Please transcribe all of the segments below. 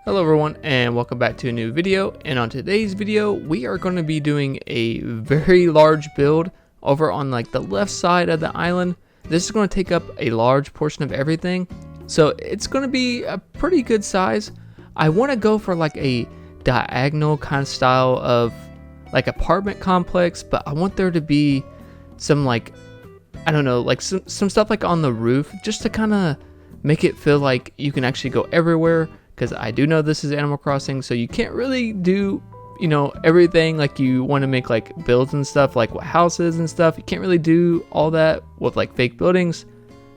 Hello everyone and welcome back to a new video, and on today's video we are going to be doing a very large build over on like the left side of the island. This is going to take up a large portion of everything, so it's going to be a pretty good size. I want to go for like a diagonal kind of style of like apartment complex, but I want there to be some like, I don't know, like some stuff like on the roof just to kind of make it feel like you can actually go everywhere. Because I do know this is Animal Crossing, so you can't really do, everything like you want to make like builds and stuff, like what houses and stuff. You can't really do all that with like fake buildings.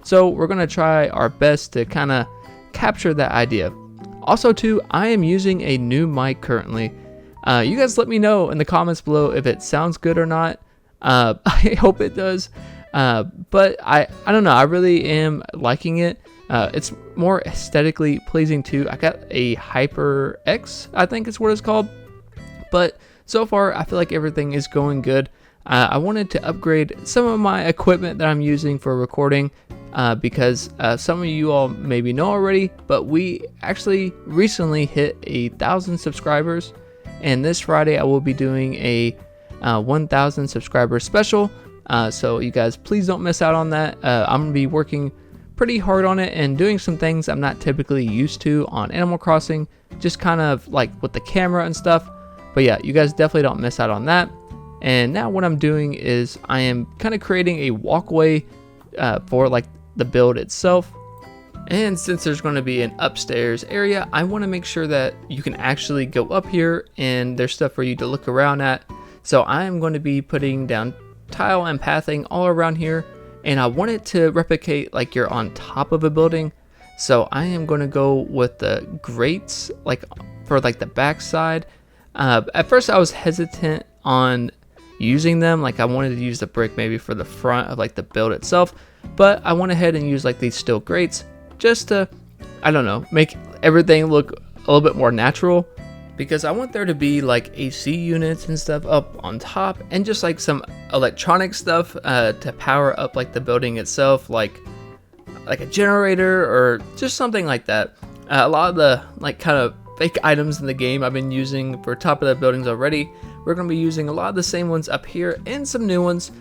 So we're going to try our best to kind of capture that idea. Also too, I am using a new mic currently. You guys let me know in the comments below if it sounds good or not. I hope it does. But I don't know, I really am liking it. It's more aesthetically pleasing too. I got a HyperX, I think is what it's called. But so far, I feel like everything is going good. I wanted to upgrade some of my equipment that I'm using for recording because some of you all maybe know already, but we actually recently hit 1,000 subscribers. And this Friday, I will be doing a 1,000 subscriber special. So you guys, please don't miss out on that. I'm going to be working pretty hard on it and doing some things I'm not typically used to on Animal Crossing, just kind of like with the camera and stuff. But yeah, you guys definitely don't miss out on that. And now what I'm doing is I am kind of creating a walkway for like the build itself. And since there's going to be an upstairs area, I want to make sure that you can actually go up here and there's stuff for you to look around at. So I am going to be putting down tile and pathing all around here. And I want it to replicate like you're on top of a building. So I am going to go with the grates like for like the back side. At first I was hesitant on using them. Like I wanted to use the brick maybe for the front of like the build itself. But I went ahead and used like these steel grates just to, I don't know, make everything look a little bit more natural. Because I want there to be like AC units and stuff up on top and just like some electronic stuff to power up like the building itself, like a generator or just something like that. A lot of the like kind of fake items in the game I've been using for top of the buildings already. We're going to be using a lot of the same ones up here and some new ones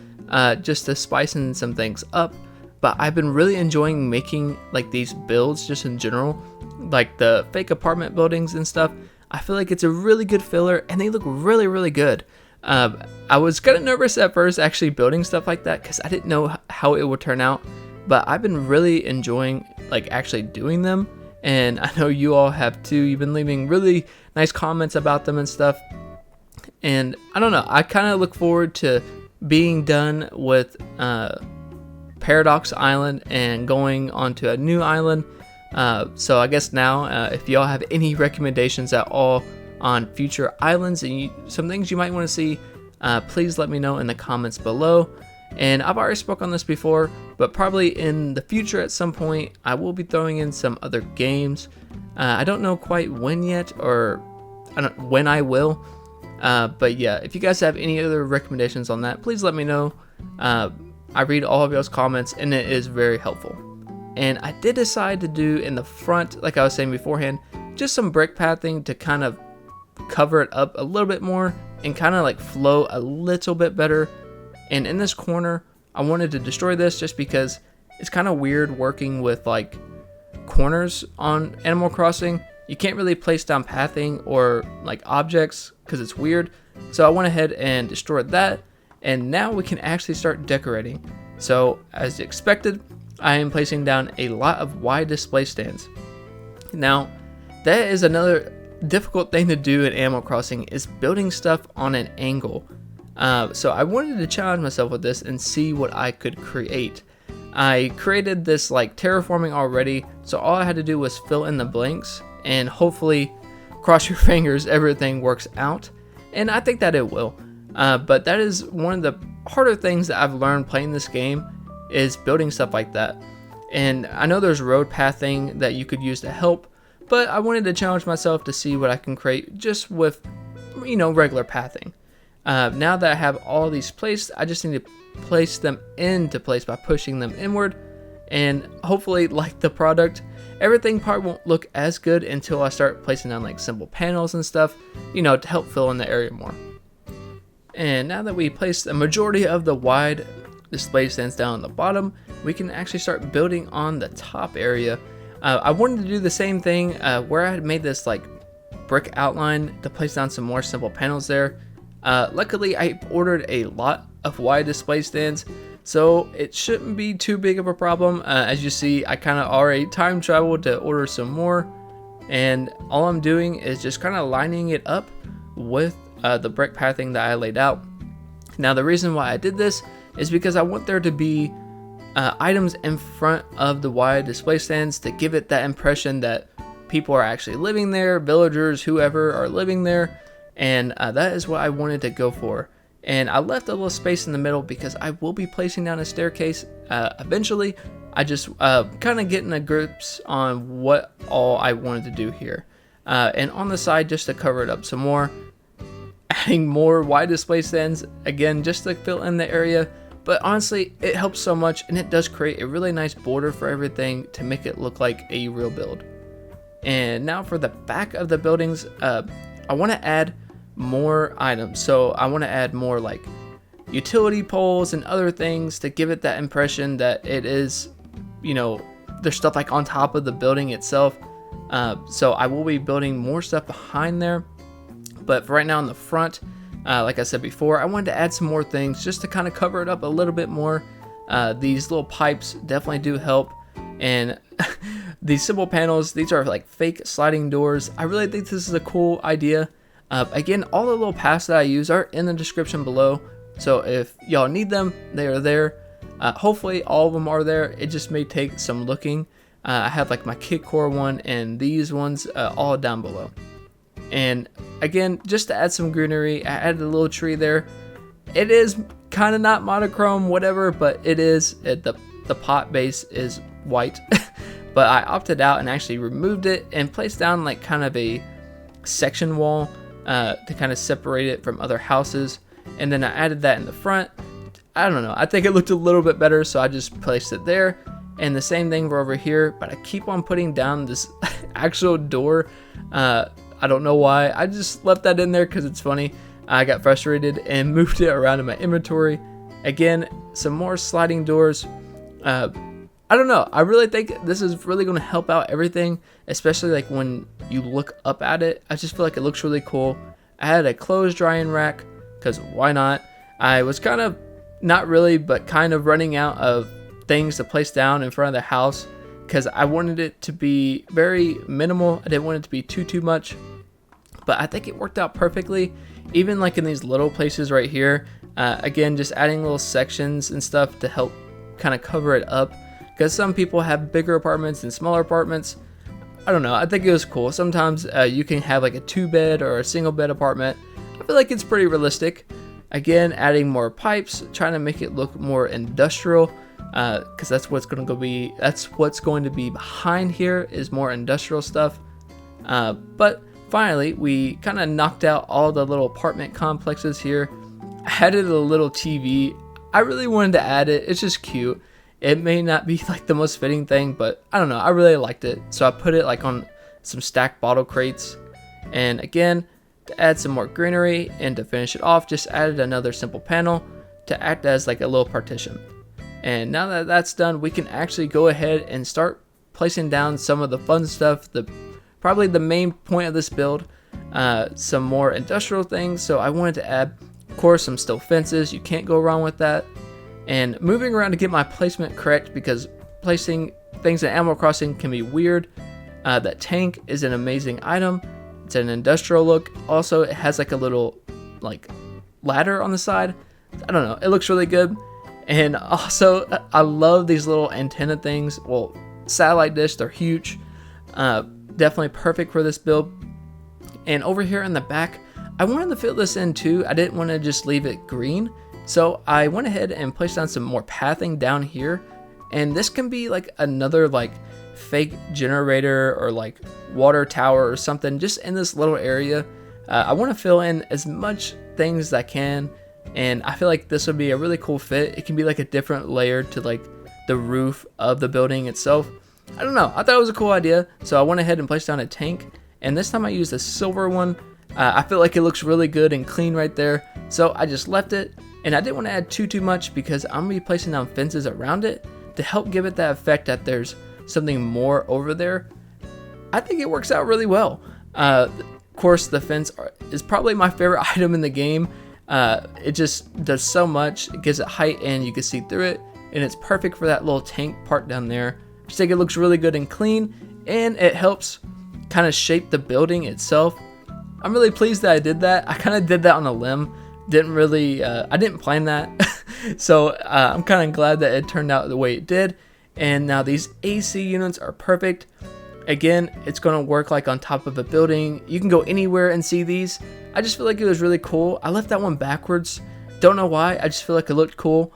just to spice in some things up. But I've been really enjoying making like these builds just in general, like the fake apartment buildings and stuff. I feel like it's a really good filler and they look really, really good. I was kind of nervous at first actually building stuff like that because I didn't know how it would turn out. But I've been really enjoying like actually doing them. And I know you all have too. You've been leaving really nice comments about them and stuff. And I don't know, I kind of look forward to being done with Paradox Island and going onto a new island. So I guess now, if y'all have any recommendations at all on future islands and some things you might want to see, please let me know in the comments below. And I've already spoke on this before, but probably in the future at some point, I will be throwing in some other games. I don't know quite when yet, or when I will. But yeah, if you guys have any other recommendations on that, please let me know. I read all of y'all's comments and it is very helpful. And I did decide to do in the front, like I was saying beforehand, just some brick pathing to kind of cover it up a little bit more and kind of like flow a little bit better. And in this corner, I wanted to destroy this just because it's kind of weird working with like corners on Animal Crossing. You can't really place down pathing or like objects because it's weird. So I went ahead and destroyed that. And now we can actually start decorating. So as expected, I am placing down a lot of wide display stands. Now, that is another difficult thing to do in Animal Crossing is building stuff on an angle. So I wanted to challenge myself with this and see what I could create. I created this like terraforming already, so all I had to do was fill in the blanks and hopefully, cross your fingers, everything works out. And I think that it will. But that is one of the harder things that I've learned playing this game is building stuff like that. And I know there's road pathing that you could use to help, but I wanted to challenge myself to see what I can create just with, regular pathing. Now that I have all these placed, I just need to place them into place by pushing them inward. and hopefully like the product. Everything probably won't look as good until I start placing down like simple panels and stuff, you know, to help fill in the area more. And now that we placed the majority of the wide display stands down on the bottom, we can actually start building on the top area. I wanted to do the same thing where I had made this like brick outline to place down some more simple panels there. Luckily, I ordered a lot of wide display stands, so it shouldn't be too big of a problem. As you see, I kind of already time traveled to order some more, and all I'm doing is just kind of lining it up with the brick pathing that I laid out. Now, the reason why I did this is because I want there to be items in front of the wide display stands to give it that impression that people are actually living there, villagers, whoever are living there, and that is what I wanted to go for. And I left a little space in the middle because I will be placing down a staircase eventually. I just kind of getting a grips on what all I wanted to do here. And on the side, just to cover it up some more, adding more wide display stands, again, just to fill in the area. But honestly, it helps so much, and it does create a really nice border for everything to make it look like a real build. And now for the back of the buildings, I want to add more items. So I want to add more like utility poles and other things to give it that impression that it is, you know, there's stuff like on top of the building itself. So I will be building more stuff behind there. But for right now in the front, like I said before, I wanted to add some more things just to kind of cover it up a little bit more. These little pipes definitely do help. And these simple panels, these are like fake sliding doors. I really think this is a cool idea. Again, all the little paths that I use are in the description below. So if y'all need them, they are there. Hopefully all of them are there. It just may take some looking. I have like my decor one and these ones all down below. And again, just to add some greenery, I added a little tree there. It is kind of not monochrome, whatever, but it is. The pot base is white. But I opted out and actually removed it and placed down like kind of a section wall to kind of separate it from other houses. And then I added that in the front. I don't know, I think it looked a little bit better, so I just placed it there. And the same thing for over here, but I keep on putting down this actual door. I don't know why, I just left that in there because it's funny. I got frustrated and moved it around in my inventory. Again, some more sliding doors. I don't know, I really think this is really going to help out everything, especially like when you look up at it. I just feel like it looks really cool. I had a clothes drying rack because why not? I was kind of, not really, but kind of running out of things to place down in front of the house because I wanted it to be very minimal. I didn't want it to be too much, but I think it worked out perfectly. Even like in these little places right here, again, just adding little sections and stuff to help kind of cover it up, because some people have bigger apartments and smaller apartments. I don't know, I think it was cool. Sometimes you can have like a 2-bed or a single bed apartment. I feel like it's pretty realistic. Again, adding more pipes, trying to make it look more industrial, because that's what's going to be. That's what's going to be behind here is more industrial stuff. But finally, we kind of knocked out all the little apartment complexes here. I added a little TV. I really wanted to add it. It's just cute. It may not be like the most fitting thing, but I don't know. I really liked it, so I put it like on some stacked bottle crates. And again, to add some more greenery and to finish it off, just added another simple panel to act as like a little partition. And now that that's done, we can actually go ahead and start placing down some of the fun stuff, probably the main point of this build, some more industrial things. So I wanted to add, of course, some steel fences. You can't go wrong with that. And moving around to get my placement correct, because placing things in Animal Crossing can be weird. That tank is an amazing item. It's an industrial look. Also, it has like a little like ladder on the side. I don't know, it looks really good. And also, I love these little antenna things. Well, satellite dish, they're huge. Definitely perfect for this build. And over here in the back, I wanted to fill this in too. I didn't want to just leave it green. So I went ahead and placed down some more pathing down here. And this can be like another like fake generator or like water tower or something just in this little area. I want to fill in as much things as I can, and I feel like this would be a really cool fit. It can be like a different layer to like the roof of the building itself. I don't know, I thought it was a cool idea, so I went ahead and placed down a tank, and this time I used a silver one. I feel like it looks really good and clean right there, so I just left it, and I didn't want to add too much because I'm going to be placing down fences around it to help give it that effect that there's something more over there. I think it works out really well. Of course, the fence is probably my favorite item in the game. It just does so much. It gives it height and you can see through it, and it's perfect for that little tank part down there. I just think it looks really good and clean, and it helps kind of shape the building itself. I'm really pleased that I did that. I kind of did that on a limb. I didn't plan that. So I'm kind of glad that it turned out the way it did. And now these AC units are perfect. Again, it's going to work like on top of a building. You can go anywhere and see these. I just feel like it was really cool. I left that one backwards. Don't know why. I just feel like it looked cool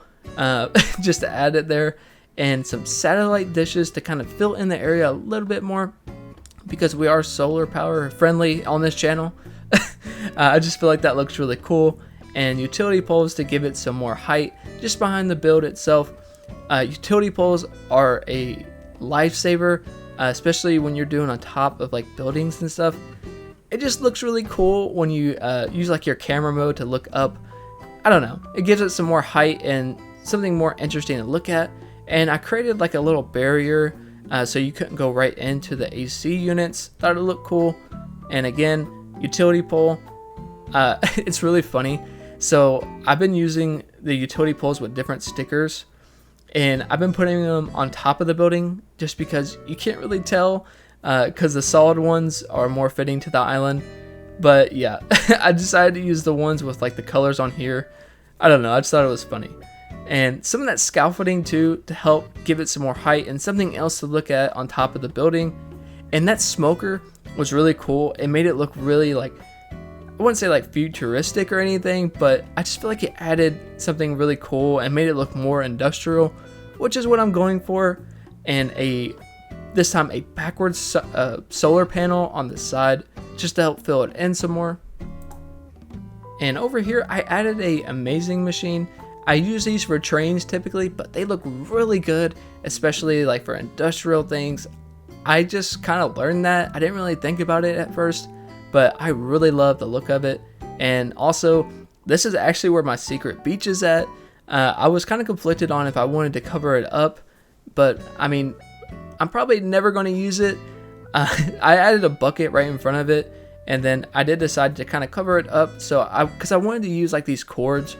just to add it there. And some satellite dishes to kind of fill in the area a little bit more, because we are solar power friendly on this channel. I just feel like that looks really cool. And utility poles to give it some more height just behind the build itself. Utility poles are a lifesaver, especially when you're doing on top of like buildings and stuff. It just looks really cool when you use like your camera mode to look up. I don't know, it gives it some more height and something more interesting to look at. And I created like a little barrier so you couldn't go right into the AC units. Thought it looked cool. And again, utility pole. It's really funny. So I've been using the utility poles with different stickers, and I've been putting them on top of the building just because you can't really tell, because the solid ones are more fitting to the island. But yeah, I decided to use the ones with like the colors on here. I don't know, I just thought it was funny. And some of that scaffolding too, to help give it some more height and something else to look at on top of the building. And that smoker was really cool. It made it look really like, I wouldn't say like futuristic or anything, but I just feel like it added something really cool and made it look more industrial, which is what I'm going for. And this time a backwards solar panel on the side just to help fill it in some more. And over here I added a amazing machine. I use these for trains typically, but they look really good, especially like for industrial things. I just kind of learned that. I didn't really think about it at first, but I really love the look of it. And also, this is actually where my secret beach is at. I was kind of conflicted on if I wanted to cover it up, but I mean, I'm probably never going to use it. I added a bucket right in front of it, and then I did decide to kind of cover it up. Because I wanted to use like these cords.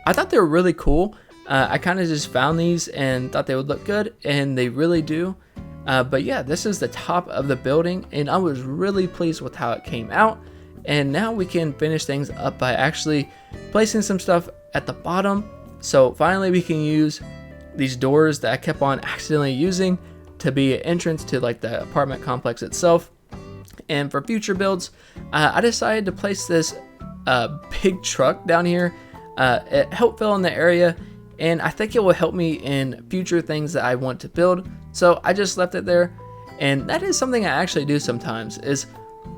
I thought they were really cool. I kind of just found these and thought they would look good, and they really do. But yeah, this is the top of the building, and I was really pleased with how it came out. And now we can finish things up by actually placing some stuff at the bottom. So finally we can use these doors that I kept on accidentally using to be an entrance to like the apartment complex itself. And for future builds, I decided to place this big truck down here. It helped fill in the area, and I think it will help me in future things that I want to build. So I just left it there, and that is something I actually do sometimes, is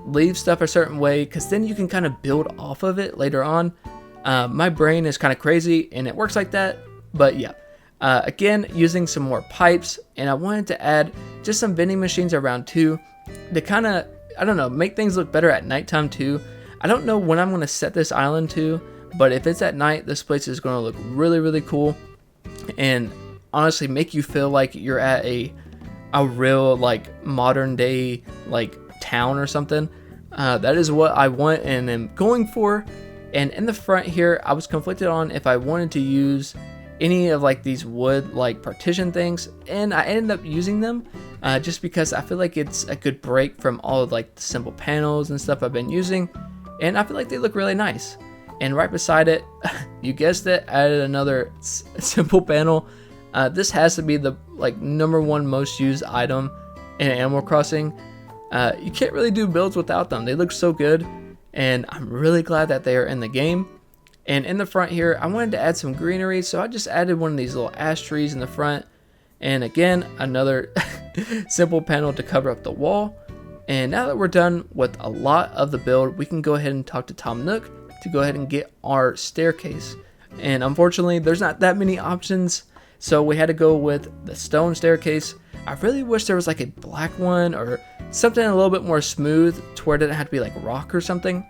leave stuff a certain way, because then you can kind of build off of it later on. My brain is kind of crazy and it works like that. But yeah, again, using some more pipes, and I wanted to add just some vending machines around too, to kind of, I don't know, make things look better at nighttime too. I don't know when I'm going to set this island to, but if it's at night, this place is going to look really, really cool, and honestly make you feel like you're at a real like modern day like town or something. That is what I want and am going for. And in the front here, I was conflicted on if I wanted to use any of like these wood like partition things, and I ended up using them just because I feel like it's a good break from all of like the simple panels and stuff I've been using, and I feel like they look really nice. And right beside it, you guessed it, added another simple panel. This has to be the like #1 most used item in Animal Crossing. You can't really do builds without them. They look so good, and I'm really glad that they are in the game. And in the front here, I wanted to add some greenery, so I just added one of these little ash trees in the front. And again, another simple panel to cover up the wall. And now that we're done with a lot of the build, we can go ahead and talk to Tom Nook to go ahead and get our staircase. And unfortunately, there's not that many options So we had to go with the stone staircase. I really wish there was like a black one or something a little bit more smooth to where it didn't have to be like rock or something,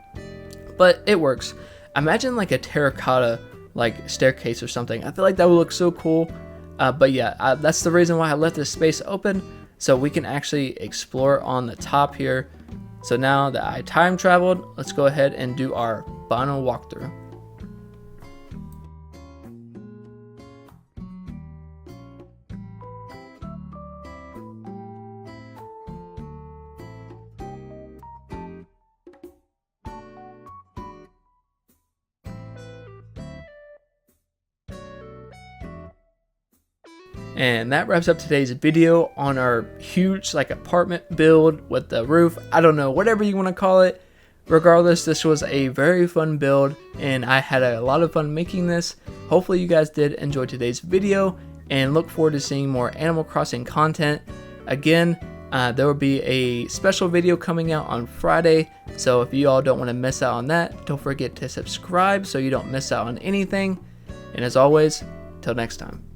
but it works. Imagine like a terracotta like staircase or something. I feel like that would look so cool. But yeah, that's the reason why I left this space open, so we can actually explore on the top here. So now that I time traveled, let's go ahead and do our final walkthrough. And that wraps up today's video on our huge like apartment build with the roof. I don't know, whatever you want to call it. Regardless, this was a very fun build and I had a lot of fun making this. Hopefully you guys did enjoy today's video and look forward to seeing more Animal Crossing content. Again, there will be a special video coming out on Friday. So if you all don't want to miss out on that, don't forget to subscribe so you don't miss out on anything. And as always, till next time.